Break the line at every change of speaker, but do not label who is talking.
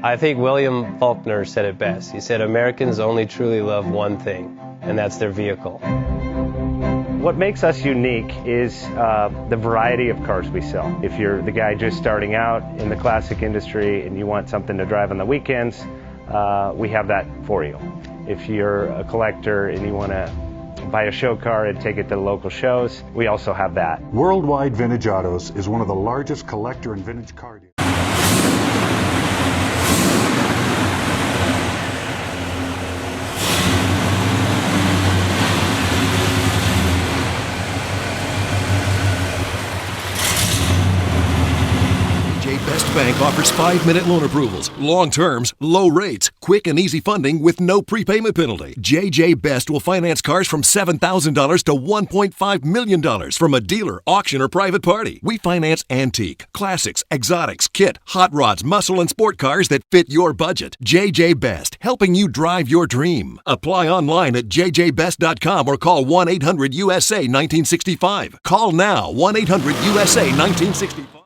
I think William Faulkner said it best. He said, Americans only truly love one thing, and that's their vehicle.
What makes us unique is the variety of cars we sell. If you're the guy just starting out in the classic industry and you want something to drive on the weekends, we have that for you. If you're a collector and you want to buy a show car and take it to the local shows, we also have that.
Worldwide Vintage Autos is one of the largest collector and vintage car dealers.
Best Bank offers 5-minute loan approvals, long terms, low rates, quick and easy funding with no prepayment penalty. JJ Best will finance cars from $7,000 to $1.5 million from a dealer, auction, or private party. We finance antique, classics, exotics, kit, hot rods, muscle, and sport cars that fit your budget. JJ Best, helping you drive your dream. Apply online at jjbest.com or call 1-800-USA-1965. Call now, 1-800-USA-1965.